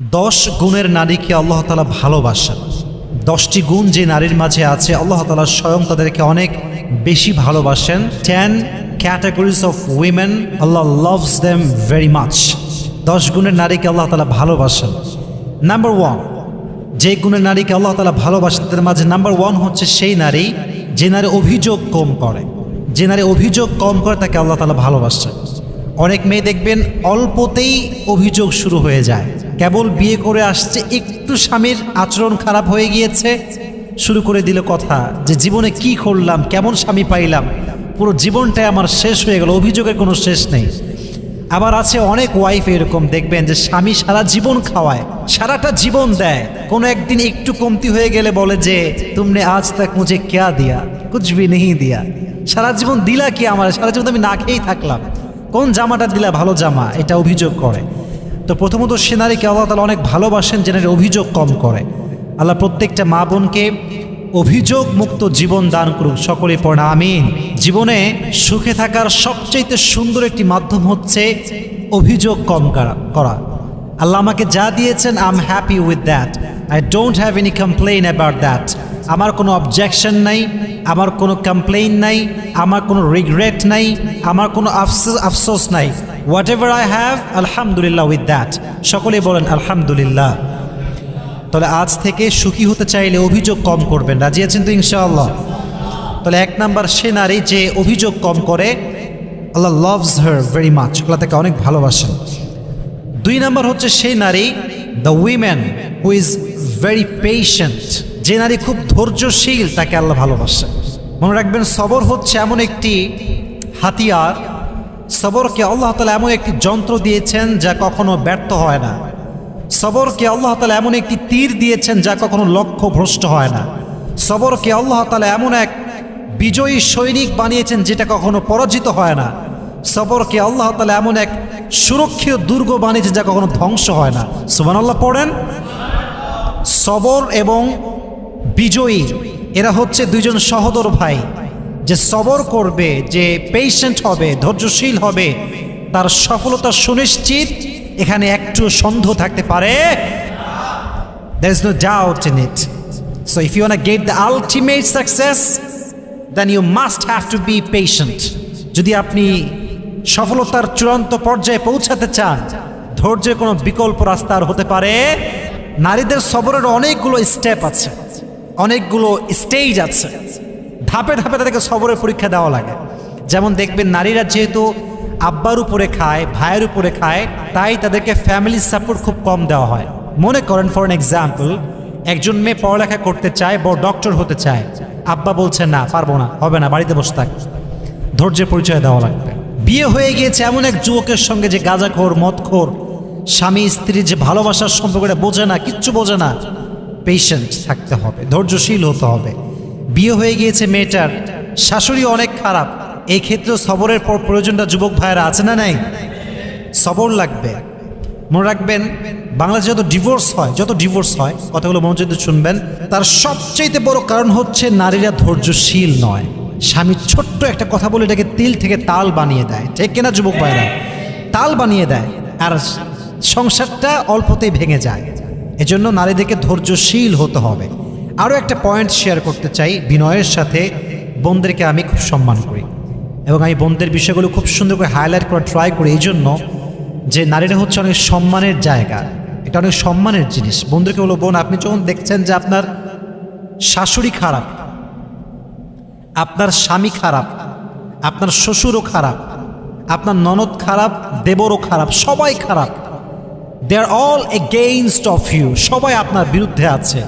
10 গুণের নারীকে আল্লাহ তাআলা ভালোবাসেন। 10টি গুণ যে নারীর মাঝে আছে আল্লাহ তাআলা স্বয়ং তাদেরকে অনেক বেশি ভালোবাসেন। 10 categories of women Allah loves them very much. 10 গুণের নারীকে আল্লাহ তাআলা ভালোবাসেন। নাম্বার 1, যে গুণের নারীকে আল্লাহ তাআলা ভালোবাসেন তাদের মাঝে নাম্বার 1 হচ্ছে সেই নারী যে নারী অভিযোগ কম করে। যে নারী অভিযোগ কম করে তাকে আল্লাহ তাআলা ভালোবাসেন। অনেক মেয়ে দেখবেন অল্পতেই অভিযোগ শুরু হয়ে যায়, কেবল বিয়ে করে আসছে, একটু স্বামীর আচরণ খারাপ হয়ে গিয়েছে, শুরু করে দিল কথা যে জীবনে কি করলাম, কেমন স্বামী পাইলাম, পুরো জীবনটাই আমার শেষ হয়ে গেল, অভিযোগের কোনো শেষ নেই। আবার আছে অনেক ওয়াইফ এরকম দেখবেন যে স্বামী সারা জীবন খাওয়ায়, সারাটা জীবন দেয়, কোনো একদিন একটু কমতি হয়ে গেলে বলে যে তুমনে আজ তক মুঝে ক্যা দিয়া, কুছ ভি নেহি দিয়া, সারা জীবন দিলা কি আমার, সারা জীবন আমি না খেয়েই থাকলাম, কোন জামাটা দিলা ভালো জামা, এটা অভিযোগ করে। তো প্রথমত সে নারীকে আল্লাহ তাআলা অনেক ভালোবাসেন যে নারী অভিযোগ কম করে। আল্লাহ প্রত্যেকটা মা বোনকে অভিযোগ মুক্ত জীবন দান করুক, সকলে পড়া আমিন। জীবনে সুখে থাকার সবচেয়ে সুন্দর একটি মাধ্যম হচ্ছে অভিযোগ কম করা। আল্লাহ আমাকে যা দিয়েছেন I am happy with that, I don't have any complain about that. আমার কোনো অবজেকশন নাই, আমার কোনো কমপ্লেইন নাই, আমার কোনো রিগ্রেট নাই, আমার কোনো আফসোস নাই। হোয়াট এভার আই হ্যাভ আলহামদুলিল্লাহ উইথ দ্যাট। সকলে বলেন আলহামদুলিল্লাহ। তাহলে আজ থেকে সুখী হতে চাইলে অভিযোগ কম করবেন, রাজি আছেন তো ইনশাআল্লাহ? তাহলে 1 নাম্বার সে নারী যে অভিযোগ কম করে, আল্লাহ লাভস হার ভেরি মাচ, আল্লাহ তাকে অনেক ভালোবাসেন। 2 নাম্বার হচ্ছে সেই নারী the women who is very patient, যে নারী খুব ধৈর্যশীল, তাকে আল্লাহ ভালোবাসেন। মনে রাখবেন সবর হচ্ছে এমন একটি হাতিয়ার, সবরকে আল্লাহ তাআলা এমন একটি যন্ত্র দিয়েছেন যা কখনো ব্যর্থ হয় না। সবরকে আল্লাহ তাআলা এমন একটি তীর দিয়েছেন যা কখনো লক্ষ্য ভ্রষ্ট হয় না। সবরকে আল্লাহ তাআলা এমন এক বিজয়ী সৈনিক বানিয়েছেন যেটা কখনো পরাজিত হয় না। সবরকে আল্লাহ তাআলা এমন এক সুরক্ষিত দুর্গ বানিয়েছেন যা কখনো ধ্বংস হয় না। সুবহানাল্লাহ পড়েন। সবর এবং বিজয়ী এরা হচ্ছে দুইজন সহোদর ভাই। যে সবর করবে, যে পেশেন্ট হবে, ধৈর্যশীল হবে, তার সফলতা সুনিশ্চিত, এখানে একটু সন্দেহ থাকতে পারে। There is no doubt in it. So if you want to get the ultimate success, then you must have to be patient. যদি আপনি সফলতার চূড়ান্ত পর্যায়ে পৌঁছাতে চান, ধৈর্যের কোনো বিকল্প রাস্তা আর হতে পারে। নারীদের সবরের অনেকগুলো স্টেপ আছে, অনেকগুলো স্টেজ আছে, ধাপে ধাপে তাদেরকে সবরের পরীক্ষা দেওয়া লাগে। যেমন দেখবেন নারীরা যেহেতু আব্বার উপরে খায়, ভাইয়ের উপরে খায়, তাই তাদেরকে ফ্যামিলি সাপোর্ট খুব কম দেওয়া হয়। মনে করেন ফর এন এক্সাম্পল, একজন মেয়ে পড়ালেখা করতে চায়, বড় ডক্টর হতে চায়, আব্বা বলছে না, পারবো না, হবে না, বাড়িতে বসে থাক। ধৈর্যের পরিচয় দেওয়া লাগবে। বিয়ে হয়ে গিয়েছে এমন এক যুবকের সঙ্গে যে গাঁজাখোর, মদখোর, স্বামী স্ত্রীর যে ভালোবাসার সম্পর্কটা বোঝে না, কিচ্ছু বোঝে না। পেশেন্ট থাকতে হবে, ধৈর্যশীল হতে হবে। বিয়ে হয়ে গিয়েছে মেয়েটার, শাশুড়ি অনেক খারাপ, এই ক্ষেত্রে সবরের প্রয়োজনটা যুবক ভাইয়েরা আছে না নাই? সবর লাগবে। মনে রাখবেন বাংলাদেশে যত ডিভোর্স হয়, কথাগুলো মনোযোগ দিয়ে শুনবেন, তার সবচেয়ে বড় কারণ হচ্ছে নারীরা ধৈর্যশীল নয়। স্বামী ছোট্ট একটা কথা বলে এটাকে তিল থেকে তাল বানিয়ে দেয়, ঠিক কিনা যুবক ভাইরা? তাল বানিয়ে দেয়, আর সংসারটা অল্পতেই ভেঙে যায়। এজন্য নারীদেরকে ধৈর্যশীল হতে হবে। আরও একটা পয়েন্ট শেয়ার করতে চাই, বিনয়ের সাথে বোনদেরকে আমি খুব সম্মান করি এবং আমি বোনদের বিষয়গুলো খুব সুন্দর করে হাইলাইট করার ট্রাই করি, এই জন্য যে নারীরা হচ্ছে অনেক সম্মানের জায়গা, এটা অনেক সম্মানের জিনিস। বোনদেরকে বলো, বোন আপনি যখন দেখছেন যে আপনার শাশুড়ি খারাপ, আপনার স্বামী খারাপ, আপনার শ্বশুরও খারাপ, আপনার ননদ খারাপ, দেবরও খারাপ, সবাই খারাপ, দে আর অল এগেইনস্ট অফ ইউ, সবাই আপনার বিরুদ্ধে আছে।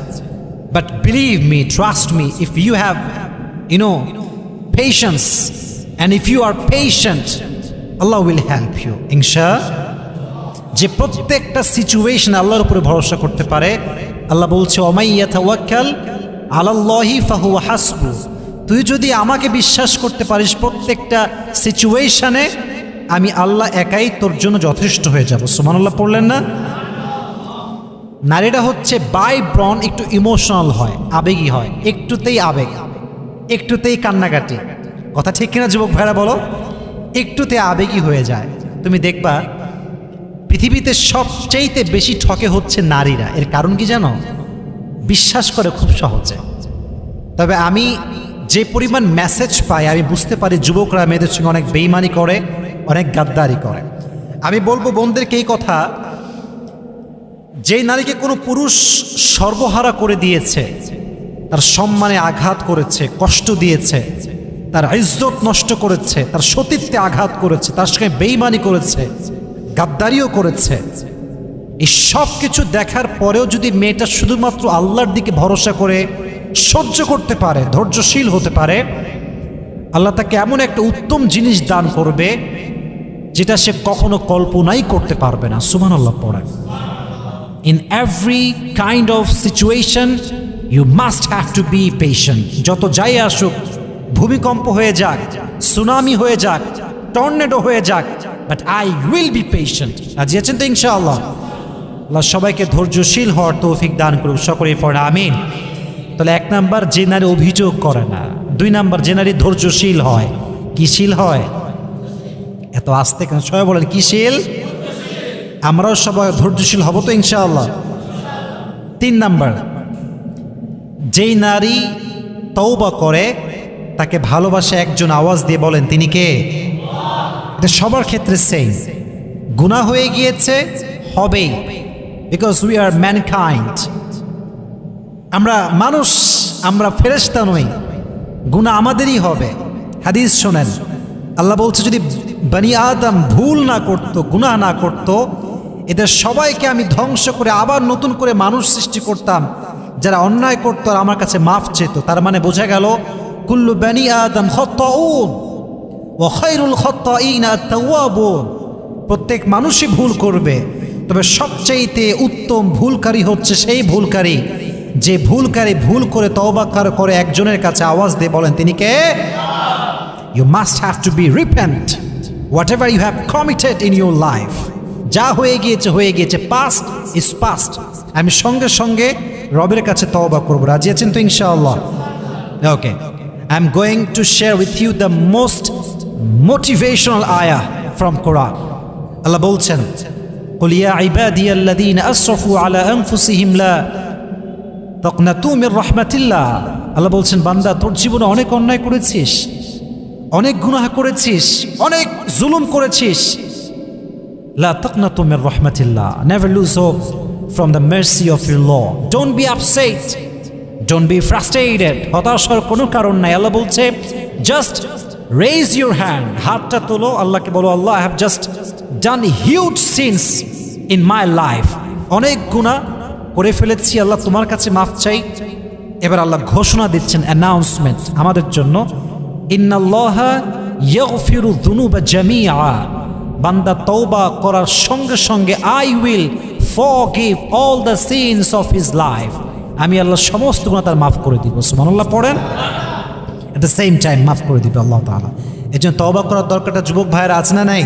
But believe me, trust me, if you have, patience, and if you are patient, Allah will help you, ইনশাআল্লাহ। যে প্রত্যেকটা সিচুয়েশন আল্লাহর উপরে ভরসা করতে পারে, আল্লাহ বলছে ওমাই ইয়াতাওয়াক্কাল আলাল্লাহি ফাহুয়া হাসবু, তুই যদি আমাকে বিশ্বাস করতে পারিস প্রত্যেকটা সিচুয়েশনে, আমি আল্লাহ একাই তোর জন্য যথেষ্ট হয়ে যাব। সুবহানাল্লাহ পড়লেন না? নারীরা হচ্ছে বাই ব্রন একটু ইমোশনাল হয়, আবেগী হয়, একটুতেই আবেগ, একটুতেই কান্নাকাটি। কথা ঠিক কিনা যুবক ভাইরা বলো? একটুতে আবেগী হয়ে যায়। তুমি দেখবা পৃথিবীতে সবচেয়ে বেশি ঠকে হচ্ছে নারীরা। এর কারণ কি জানো? বিশ্বাস করে খুব সহজে। তবে আমি যে পরিমাণ মেসেজ পাই, আমি বুঝতে পারি যুবকরা মেয়েদের সঙ্গে অনেক বেইমানি করে, অনেক গাদ্দারি করে। আমি বলবো বোনদেরকে এই কথা, যেই নারীকে কোনো পুরুষ সর্বহারা করে দিয়েছে, তার সম্মানে আঘাত করেছে, কষ্ট দিয়েছে, তার ইজ্জত নষ্ট করেছে, তার সতীত্বে আঘাত করেছে, তার সঙ্গে বেইমানি করেছে, গাদ্দারিও করেছে, এই সব কিছু দেখার পরেও যদি মেয়েটা শুধুমাত্র আল্লাহর দিকে ভরসা করে সহ্য করতে পারে, ধৈর্যশীল হতে পারে, আল্লাহ তাকে এমন একটা উত্তম জিনিস দান করবে যেটা সে কখনো কল্পনাই করতে পারবে না। সুবহানাল্লাহ পড়েন। In every kind of situation you must have to be patient. যত যাই আসুক, ভূমিকম্প হয়ে যাক, সুনামি হয়ে যাক, টর্নেডো হয়ে যাক, but I will be patient. রাজি আছেন তো ইনশাআল্লাহ? আল্লাহ সবাইকে ধৈর্যশীল হওয়ার তৌফিক দান করুক, সকলেই পড়ে আমিন। তাহলে 1 নাম্বার, যে নারী অভিযোগ করে না। 2 নাম্বার, যে নারী ধৈর্যশীল হয়। কিশীল হয়? এত আস্তে কেন? সবাই বলেন কিশীল। আমরাও সবাই ধৈর্যশীল হব তো ইনশাআল্লাহ। 3 নাম্বার, যেই নারী তওবা করে তাকে ভালোবাসে একজন, আওয়াজ দিয়ে বলেন তিনি কে? এটা সবার ক্ষেত্রে সেম। গুনাহ হয়ে গিয়েছে, হবেই, বিকজ উই আর ম্যানকাইন্ড। আমরা মানুষ, আমরা ফেরেশতা নই, গুনাহ আমাদেরই হবে। হাদিস শোনেন, আল্লাহ বলছে যদি বনি আদম ভুল না করত, গুনাহ না করত, এদের সবাইকে আমি ধ্বংস করে আবার নতুন করে মানুষ সৃষ্টি করতাম যারা অন্যায় করতো আর আমার কাছে মাফ চেত। তার মানে বোঝা গেল কুল্লু বনি আদম খাত্তাউন ওয়া খায়রুল খাত্তাইনা আত-তাওয়াবুন। প্রত্যেক মানুষই ভুল করবে, তবে সবচেয়ে উত্তম ভুলকারী হচ্ছে সেই ভুলকারী যে ভুলকারী ভুল করে তওবা করে একজনের কাছে আওয়াজ দিয়ে বলেন তিনি কে? You must have to be repent whatever you have committed in your life. যা হয়ে গিয়েছে হয়ে গিয়েছে, past is past. আমি সঙ্গে সঙ্গে রবের কাছে তওবা করব। রাজি আছেন তো ইনশাআল্লাহ? Okay, I'm going to share with you the most motivational ayah from Quran. আল্লাহ বলছেন, قل يا عبادي الذين أسرفوا على أنفسهم لا تقنطوا من رحمة الله. আল্লাহ বলছেন, বান্দা তোর জীবনে অনেক অন্যায় করেছিস, অনেক গুনাহ করেছিস, অনেক জুলুম করেছিস, লা তাকনাতু Mir রাহমাতিল্লাহ, never lose hope from the mercy of your Lord. Don't be upset, don't be frustrated. হতাশার কোনো কারণ নাই। আল্লাহ বলছে, just raise your hand, হাতটা তোলো, আল্লাহকে বলো, আল্লাহ I have just done huge sins in my life. অনেক গুনাহ করে ফেলেছি, আল্লাহ তোমার কাছে মাফ চাই। এবার আল্লাহ ঘোষণা দিচ্ছেন, অ্যানাউন্সমেন্ট আমাদের জন্য, ইন্নাল্লাহা ইয়াগফিরু যুনুবা জামিআ। বান্দা তওবা করার সঙ্গে সঙ্গে I will forgive all the sins of his life. আমি আল্লাহ সমস্ত গুনাহ তার মাফ করে দিব। সুবহানাল্লাহ পড়েন। এট দ্য সেম টাইম মাফ করে দিবে আল্লাহ তাআলা। এজন্য তওবা করার দরকারটা যুবক ভাইয়েরা আছে না নাই?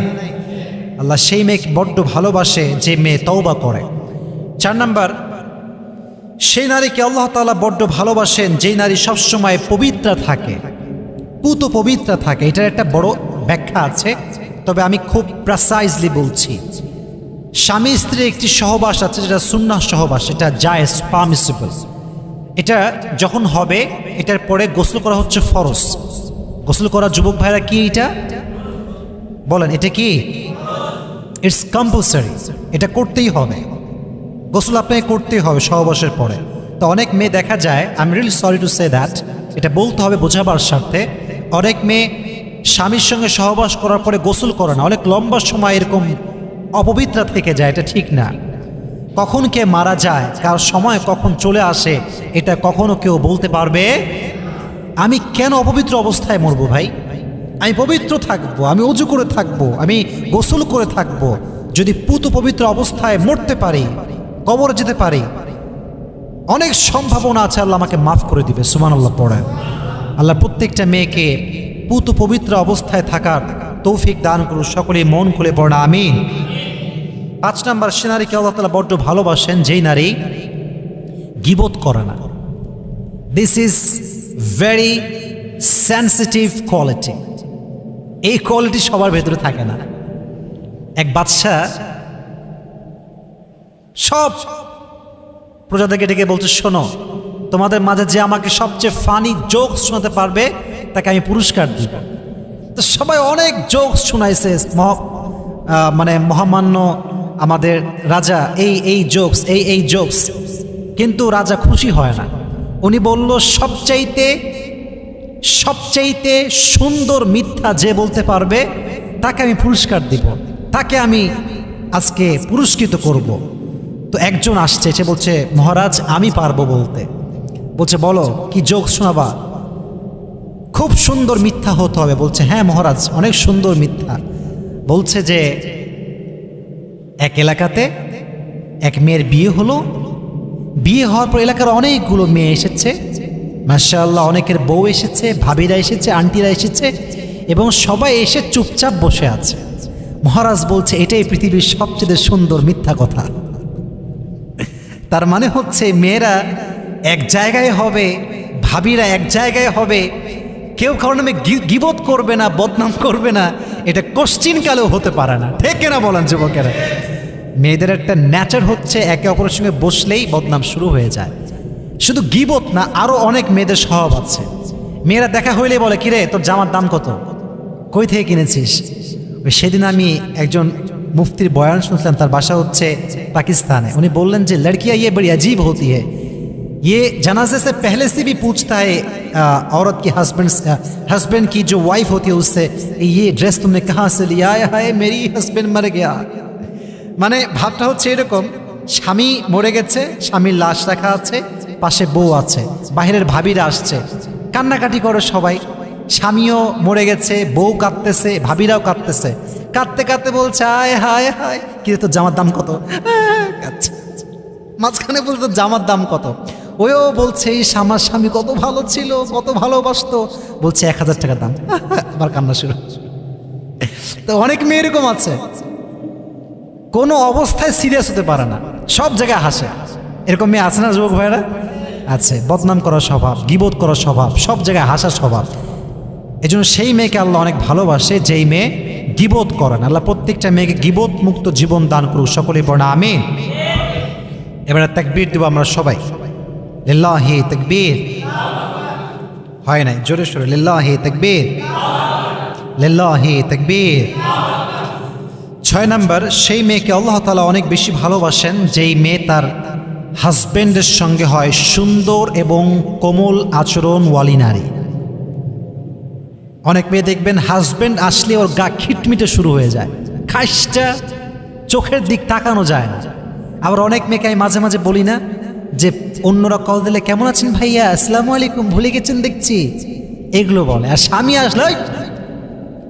আল্লাহ সেই মেয়েকে বড্ড ভালোবাসে যে মেয়ে তওবা করে। 4 নাম্বার, সেই নারীকে আল্লাহ তাআলা বড্ড ভালোবাসেন যেই নারী সবসময় পবিত্র থাকে, পুত পবিত্র থাকে। এটার একটা বড় ব্যাখ্যা আছে, তবে আমি খুব প্রিসাইজলি বলছি। স্বামী স্ত্রীর একটি সহবাস আছে যেটা সুন্নাহ সহবাস, এটা জায়েজ, পারমিসিবল। এটা যখন হবে, এটার পরে গোসল করা হচ্ছে ফরজ। গোসল করা যুবক ভাইরা কি এটা বলেন? এটা কি? ইটস কম্পালসারি, এটা করতেই হবে। গোসল আপনাকে করতেই হবে সহবাসের পরে। তো অনেক মেয়ে দেখা যায়, I am really sorry to say that, এটা বলতে হবে বোঝাবার স্বার্থে, অনেক মেয়ে স্বামীর সঙ্গে সহবাস করার পরে গোসল করে না, অনেক লম্বা সময় এরকম অপবিত্র থেকে যায়। এটা ঠিক না। কখন কে মারা যায়, কার সময় কখন চলে আসে, এটা কখনো কেউ বলতে পারবে? আমি কেন অপবিত্র অবস্থায় মরবো ভাই? আমি পবিত্র থাকবো, আমি ওযু করে থাকবো, আমি গোসল করে থাকবো। যদি পুত পবিত্র অবস্থায় মরতে পারি, কবরে যেতে পারি, অনেক সম্ভাবনা আছে আল্লাহ আমাকে মাফ করে দিবে। সুবহানাল্লাহ পড়েন। আল্লাহ প্রত্যেকটা মেয়েকে পুত পবিত্র অবস্থায় থাকার তৌফিক দান করুন, সকলেই মন খুলে পড়েন আমিন। 5 নাম্বার, সে নারীকে আল্লাহ তাআলা বড্ড ভালোবাসেন যেই নারী গীবত করে না। This is very sensitive quality. এই কোয়ালিটি সবার ভেতরে থাকে না। এক বাদশা সব প্রজাদেরকে ডেকে বলছে, শোনো, তোমাদের মাঝে যে আমাকে সবচেয়ে ফানি জোকস শোনাতে পারবে তাকে আমি পুরস্কার দিব। তো সবাই অনেক জোকস শোনাইছে, মানে মহামান্য আমাদের রাজা এই জোকস এই জোকস, কিন্তু রাজা খুশি হয় না। উনি বলল, সবচাইতে সুন্দর মিথ্যা যে বলতে পারবে তাকে আমি পুরস্কার দিব, তাকে আমি আজকে পুরস্কৃত করব। তো একজন আসছে, সে বলছে, মহারাজ আমি পারবো বলতে। বলছে, বলো কি জোক শোনাবা? খুব সুন্দর মিথ্যা হতে হবে। বলছে, হ্যাঁ মহারাজ, অনেক সুন্দর মিথ্যা। বলছে যে এক এলাকাতে এক মেয়ের বিয়ে হলো, বিয়ে হওয়ার পর এলাকার অনেকগুলো মেয়ে এসেছে, মাশাআল্লাহ, অনেকের বউ এসেছে, ভাবিরা এসেছে, আন্টিরা এসেছে, এবং সবাই এসে চুপচাপ বসে আছে। মহারাজ বলছে, এটাই পৃথিবীর সবচেয়ে সুন্দর মিথ্যা কথা। তার মানে হচ্ছে মেয়েরা এক জায়গায় হবে, ভাবিরা এক জায়গায় হবে, কেউ কারণ নামে গিবত করবে না, বদনাম করবে না, এটা কোশ্চিন কালেও হতে পারে না। ঠিক কিনা বলেন যুবকেরা? মেয়েদের একটা নেচার হচ্ছে একে অপরের সঙ্গে বসলেই বদনাম শুরু হয়ে যায়। শুধু গিবত না, আরো অনেক মেয়েদের স্বভাব আছে। মেয়েরা দেখা হইলেই বলে, কিরে তোর জামার দাম কত, কই থেকে কিনেছিস? সেদিন আমি একজন মুফতির বয়ান শুনছিলাম, তার বাসা হচ্ছে पाकिस्तान है। उन्हें बोलन जी लड़कियां ये बड़ी अजीब होती है, ये जनाजे से पहले से भी पूछता है औरत की हस्बैंड की जो वाइफ होती है उससे, ये ड्रेस तुमने कहाँ से लिया है? मेरी हस्बैंड मर गया। মানে ভাবটা হচ্ছে এরকম, স্বামী মরে গেছে, স্বামীর লাশ রাখা আছে, পাশে বউ আছে, বাহিরের ভাবিরা আসছে, কান্নাকাটি করে সবাই। স্বামীও মরে গেছে, বউ কাঁদতেছে, ভাবিরাও কাঁদতেছে, কাঁদতে কাঁদতে বলছে, আয় হায় হায়, কিন্তু তোর জামার দাম কত? কাঁদছে। মাঝখানে বলতো জামার দাম কত? ওও বলছে, এই আমার স্বামী কত ভালো ছিল, কত ভালোবাসতো, বলছে 1000 টাকা দাম। আবার কান্না শুরু। তো অনেক মেয়ে এরকম আছে, কোনো অবস্থায় সিরিয়াস হতে পারে না, সব জায়গায় হাসে। এরকম মেয়ে আছে না যুবক ভাইরা? আছে। বদনাম করার স্বভাব, গীবত করার স্বভাব, সব জায়গায় হাসার স্বভাব। এজন্য সেই মেয়েকে আল্লাহ অনেক ভালোবাসে যেই মেয়ে গীবত করে না। আল্লাহ প্রত্যেকটা মেয়েকে গীবত মুক্ত জীবন দান করুক, সকলেই পড়া আমিন। এবারে তাকবীর দেব আমরা সবাই, লিল্লাহি তাকবীর। হয় নাই, জোরে সোরে লিল্লাহি তাকবীর, লিল্লাহি তাকবীর। 6 নম্বর, সেই মেয়েকে আল্লাহ তাআলা অনেক বেশি ভালোবাসেন যেই মেয়ে তার হাজবেন্ডের সঙ্গে হয় সুন্দর এবং কোমল আচরণওয়ালী নারী। অনেক মেয়ে দেখবেন হাজবেন্ড আসলে ওর গা খিটমিটে শুরু হয়ে যায়, খাইসটা চোখের দিক তাকানো যায় না। আবার অনেক মেয়েকে আমি মাঝে মাঝে বলি না যে অন্যরা কল দিলে কেমন আছেন ভাইয়া, আসসালামু আলাইকুম, ভুলে গেছেন দেখছি, এগুলো বলে। আর স্বামী আসলে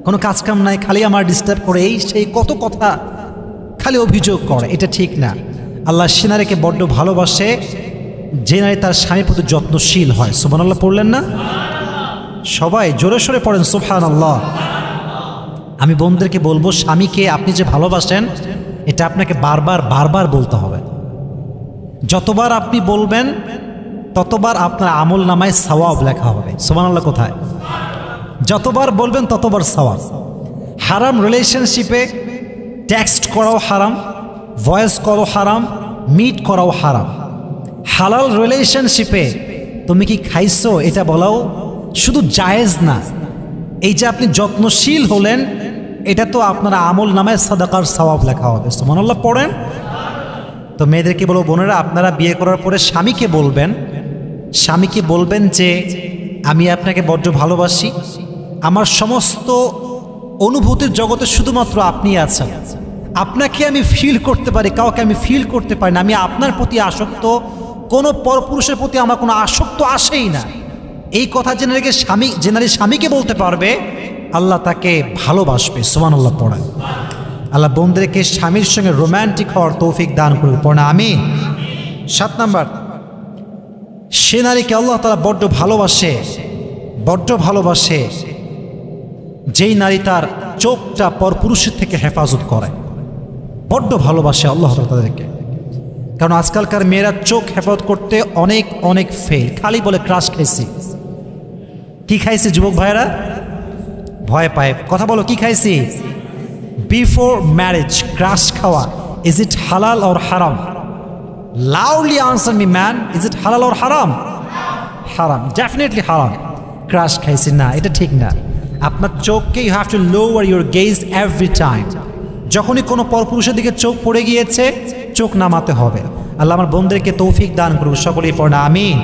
কোনো কাজ কাম নাই, খালি আমার ডিস্টার্ব করে, এই সেই কত কথা, খালি অভিযোগ করে। এটা ঠিক না। আল্লাহ সে নারীকে বড্ড ভালোবাসে যে নারী তার স্বামীর প্রতি যত্নশীল হয়। সুবহানাল্লাহ পড়লেন না? সবাই জোরে সোরে পড়েন সুবহানাল্লাহ। আমি বোনদেরকে বলবো, স্বামীকে আপনি যে ভালোবাসেন এটা আপনাকে বারবার বারবার বলতে হবে। যতবার আপনি বলবেন ততবার আপনার আমল নামায় সওয়াব লেখা হবে। সুবহানাল্লাহ কোথায়? যতবার বলবেন ততবার সওয়াব। হারাম রিলেশনশিপে টেক্সট করাও হারাম, ভয়েস করাও হারাম, মিট করাও হারাম। হালাল রিলেশনশিপে তুমি কি খাইছো এটা বলাও শুধু জায়েজ না, এই যে আপনি যত্নশীল হলেন এটা তো আপনার আমল নামায় সাদাকার সওয়াব লেখা হবে। সুবহানাল্লাহ পড়েন। তো মেয়েদেরকে বলবো, বোনেরা আপনারা বিয়ে করার পরে স্বামীকে বলবেন যে আমি আপনাকে বড্ড ভালোবাসি, আমার সমস্ত অনুভূতির জগতে শুধুমাত্র আপনি আছেন, আপনাকে আমি ফিল করতে পারি, কাউকে আমি ফিল করতে পারি না, আমি আপনার প্রতি আসক্ত, কোনো পরপুরুষের প্রতি আমার কোনো আসক্ত আসেই না। এই কথা যে নারী স্বামীকে বলতে পারবে আল্লাহ তাকে ভালোবাসবে। সুবহানাল্লাহ পড়েন। আল্লাহ বোনদেরকে স্বামীর সঙ্গে রোম্যান্টিক হওয়ার তৌফিক দান করুন, পড়েন আমিন। 7 নম্বর, সে নারীকে আল্লাহ তাআলা বড্ড ভালোবাসে যেই নারী তার চোখটা পরপুরুষের থেকে হেফাজত করে। বড্ড ভালোবাসে আল্লাহ তাআলা তাদেরকে। কারণ আজকালকার মেয়েরা চোখ হেফাজত করতে অনেক অনেক ফেল, খালি বলে ক্রাশ খাইছি। কি খাইছি যুবক ভাইরা? ভয় পায়, কথা বলো, কি খাইছি? বিফোর ম্যারেজ ক্রাশ খাওয়া, ইজ ইট হালাল অর হারাম? Loudly answer me, man. Is it halal or haram? Haram. Definitely haram. Crash খাইছি না, এটা ঠিক না। আপনার চোখকে you have to lower your gaze every time. যখনই কোনো পরপুরুষের দিকে চোখ পড়ে গিয়েছে, চোখ নামাতে হবে। আল্লাহ আমার বন্ধুদেরকে তৌফিক দান করুন, সকলেই পড়া আমিন।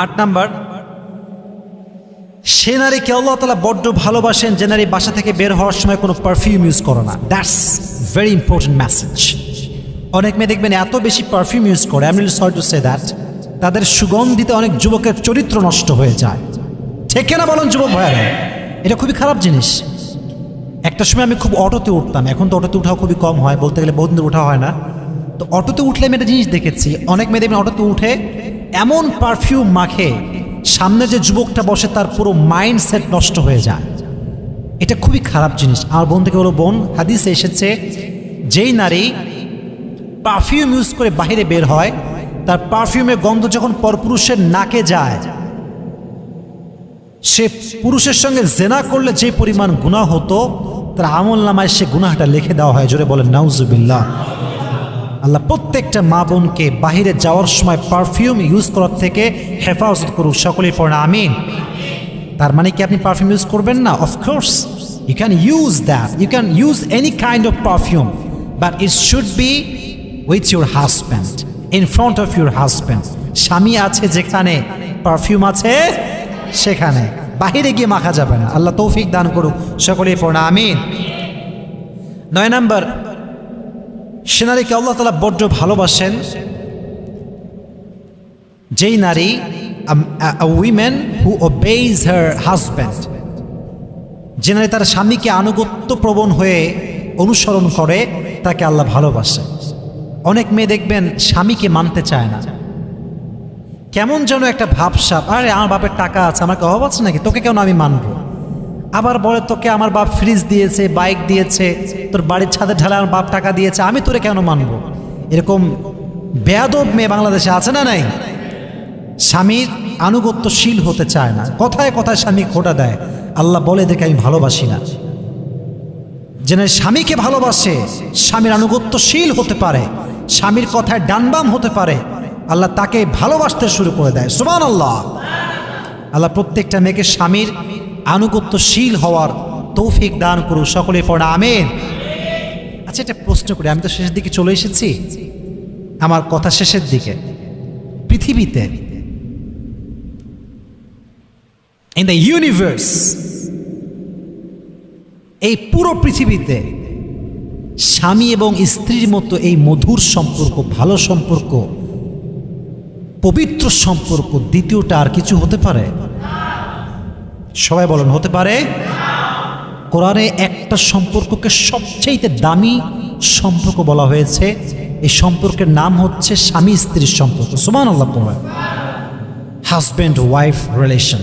8 নাম্বার, সে নারীকে আল্লাহ তাআলা বড্ড ভালোবাসেন যে নারী বাসা থেকে বের হওয়ার সময় কোনো পারফিউম ইউজ করে না। That's very important message. অনেক মেয়ে দেখবেন এত বেশি পারফিউম ইউজ করে, I am really sorry to say that, তাদের সুগন্ধিতে অনেক যুবকের চরিত্র নষ্ট হয়ে যায়। ঠিক না বলুন যুবক ভাইরা? এটা খুবই খারাপ জিনিস। একটা সময় আমি খুব অটোতে উঠতাম, এখন তো অটোতে উঠাও খুবই কম হয়, বলতে গেলে বহুদিন উঠা হয় না। তো অটোতে উঠলে আমি একটা জিনিস দেখেছি, অনেক মেয়ে দেখবেন অটোতে উঠে এমন পারফিউম মাখে, সামনে যে যুবকটা বসে তার পুরো মাইন্ডসেট নষ্ট হয়ে যায়। এটা খুবই খারাপ জিনিস। আমার বোন থেকে বলো, বোন, হাদিসে এসেছে যেই নারী পারফিউম ইউজ করে বাইরে বের হয়, তার পারফিউমের গন্ধ যখন পরপুরুষের নাকে যায়, সে পুরুষের সঙ্গে জেনা করলে যে পরিমাণ গুনাহ হতো, তার আমল নামায় সে গুনাহটা লিখে দেওয়া হয়। জোরে বলেন নাউজুবিল্লাহ। আল্লাহ প্রত্যেকটা মা বোনকে বাহিরে যাওয়ার সময় পারফিউম ইউজ করার থেকে হেফাজত করুক, সকলেই পড়া আমিন। তার মানে কি আপনি পারফিউম ইউজ করবেন না? Of course you can use that, you can use any kind of perfume, but it should be with your husband, in front of your husband. স্বামী আছে যেখানে পারফিউম আছে সেখানে, বাহিরে গিয়ে মাখা যাবে না। আল্লাহ তৌফিক দান করুক, সকলেই পড়া আমিন। 9 নাম্বার, সে নারীকে আল্লাহ তাআলা বড্ড ভালোবাসেন যেই নারী, a woman who obeys her husband, যে নারী তার স্বামীকে আনুগত্য প্রবণ হয়ে অনুসরণ করে, তাকে আল্লাহ ভালোবাসে। অনেক মেয়ে দেখবেন স্বামীকে মানতে চায় না, কেমন যেন একটা ভাবসাব, আরে আমার বাপের টাকা আছে, আমাকে অভাব আছে নাকি, তোকে কেন আমি মানবো। আবার বলে, তোকে আমার বাপ ফ্রিজ দিয়েছে, বাইক দিয়েছে, তোর বাড়ির ছাদে ঢালা আমার বাপ টাকা দিয়েছে, আমি তোরে কেন মানবো। এরকম বেয়াদব মেয়ে বাংলাদেশে আছে না নাই? স্বামীর আনুগত্যশীল হতে চায় না, কথায় কথায় স্বামী খোটা দেয়। আল্লাহ বলে, এদেরকে আমি ভালোবাসি না। যেন স্বামীকে ভালোবাসে, স্বামীর আনুগত্যশীল হতে পারে, স্বামীর কথায় ডানবাম হতে পারে, আল্লাহ তাকে ভালোবাসতে শুরু করে দেয়। সুবহানাল্লাহ। আল্লাহ প্রত্যেকটা মেয়েকে স্বামীর আনুগত্যশীল হওয়ার তৌফিক দান করুন, সকলে পড়া আমিন। আচ্ছা, একটা প্রশ্ন করি, আমি তো শেষের দিকে চলে এসেছি, আমার কথা শেষের দিকে। পৃথিবীতে, ইন দ্য ইউনিভার্স, এই পুরো পৃথিবীতে স্বামী এবং স্ত্রীর মতো এই মধুর সম্পর্ক, ভালো সম্পর্ক, পবিত্র সম্পর্ক দ্বিতীয়টা আর কিছু হতে পারে? সবাই বলেন, হতে পারে? কোরআনে একটা সম্পর্ককে সবচেয়ে দামি সম্পর্ক বলা হয়েছে, এই সম্পর্কের নাম হচ্ছে স্বামী স্ত্রীর সম্পর্ক। সুবহানাল্লাহ। Husband wife relation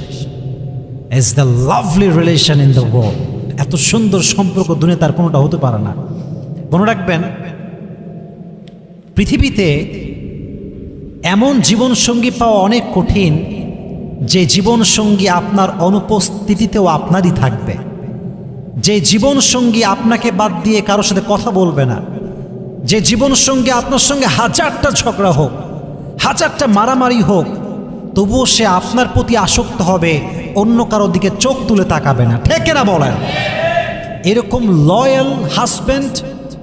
is the lovely relation in the world. এত সুন্দর সম্পর্ক দুনিয়াতে আর কোনোটা হতে পারে না। মনে রাখবেন, পৃথিবীতে এমন জীবনসঙ্গী পাওয়া অনেক কঠিন, যে জীবনসঙ্গী আপনার অনুপস্থিতিতেও আপনারই থাকবে, যে জীবনসঙ্গী আপনাকে বাদ দিয়ে কারোর সাথে কথা বলবে না, যে জীবনসঙ্গী আপনার সঙ্গে হাজারটা ঝগড়া হোক, হাজারটা মারামারি হোক, তবুও সে আপনার প্রতি আসক্ত হবে, অন্য কারোর দিকে চোখ তুলে তাকাবে না। ঠিক না বলেন? এরকম লয়াল হাজব্যান্ড,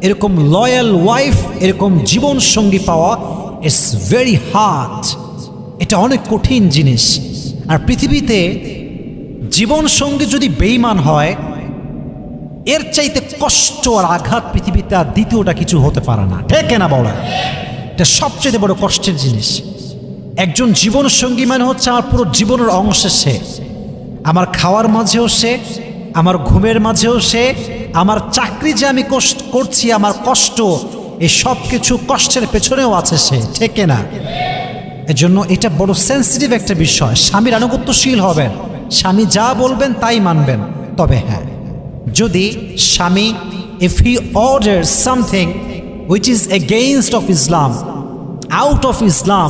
এরকম লয়াল ওয়াইফ, এরকম জীবনসঙ্গী পাওয়া ইটস ভেরি হার্ড। এটা অনেক কঠিন জিনিস। আর পৃথিবীতে জীবনসঙ্গী যদি বেঈমান হয়, এর চাইতে কষ্ট আর আঘাত পৃথিবীতে আর দ্বিতীয়টা কিছু হতে পারে না। ঠিক না বলেন? এটা সবচেয়ে বড় কষ্টের জিনিস। একজন জীবনসঙ্গী মানে হচ্ছে আমার পুরো জীবনের অংশ। সে আমার খাওয়ার মাঝেও সে, আমার ঘুমের মাঝেও সে, আমার চাকরি যে আমি করছি, আমার কষ্ট, এই সব কিছু কষ্টের পেছনেও আছে সে। ঠিক না? এজন্য এটা বড় সেন্সিটিভ একটা বিষয়। স্বামীর আনুগত্যশীল হবেন, স্বামী যা বলবেন তাই মানবেন। তবে হ্যাঁ, যদি স্বামী if he orders something which is against of Islam, out of Islam,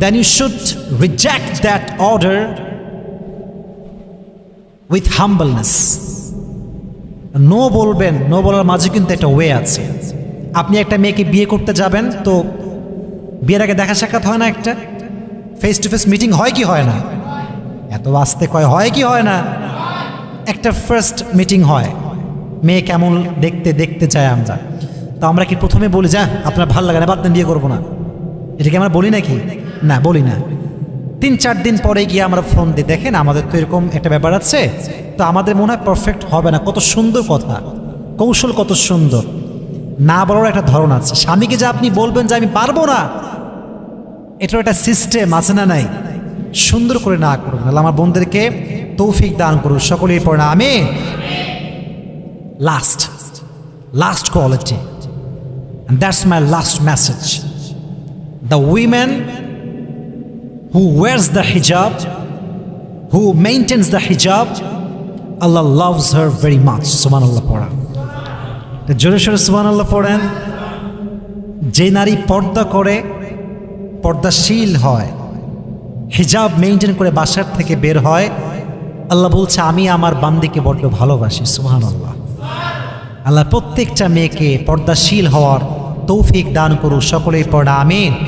then you should reject that order with humbleness. No বলবেন, নো বলার মাঝে কিন্তু একটা ওয়ে আছে। আপনি একটা মেয়েকে বিয়ে করতে যাবেন, তো বিয়ের আগে দেখা সাক্ষাৎ হয় না, একটা ফেস টু ফেস মিটিং হয় কি হয় না? এত আস্তে কয় হয় কি হয় না? একটা ফার্স্ট মিটিং হয়, মেয়ে কেমন দেখতে দেখতে চাই আমরা। তো আমরা কি প্রথমে বলি যা আপনার ভালো লাগে না, বাদ দেন, বিয়ে করবো না? এটাকে আমরা বলি নাকি? না, বলি না। 3-4 দিন পরে গিয়ে আমরা ফোন দিই, দেখেন আমাদের তো এরকম একটা ব্যাপার আছে, তো আমাদের মনে হয় পারফেক্ট হবে না। কত সুন্দর কথা, কৌশল কত সুন্দর। না বলার একটা ধরন আছে। স্বামীকে যে আপনি বলবেন যে আমি পারবো না, এটার একটা সিস্টেম আছে না নাই? সুন্দর করে না করুন। আল্লাহ আমার বোনদেরকে তৌফিক দান করুন, সকলেই পড়ে না আমিন। Last quality, and that's my last message. The women who wears the hijab, who maintains the hijab, Allah loves her very much. Subhanallah পড়া, জোরে সোরে সুবহানাল্লাহ পড়েন। যে নারী পর্দা করে, পর্দাশীল হয়, হিজাব মেইনটেইন করে বাসার থেকে বের হয়, আল্লাহ বলছে আমি আমার বান্দিকে বড্ড ভালোবাসি। সুবহানাল্লাহ। আল্লাহ প্রত্যেকটা মেয়েকে পর্দাশীল হওয়ার তৌফিক দান করুন, সকলেই পড়া আমিন।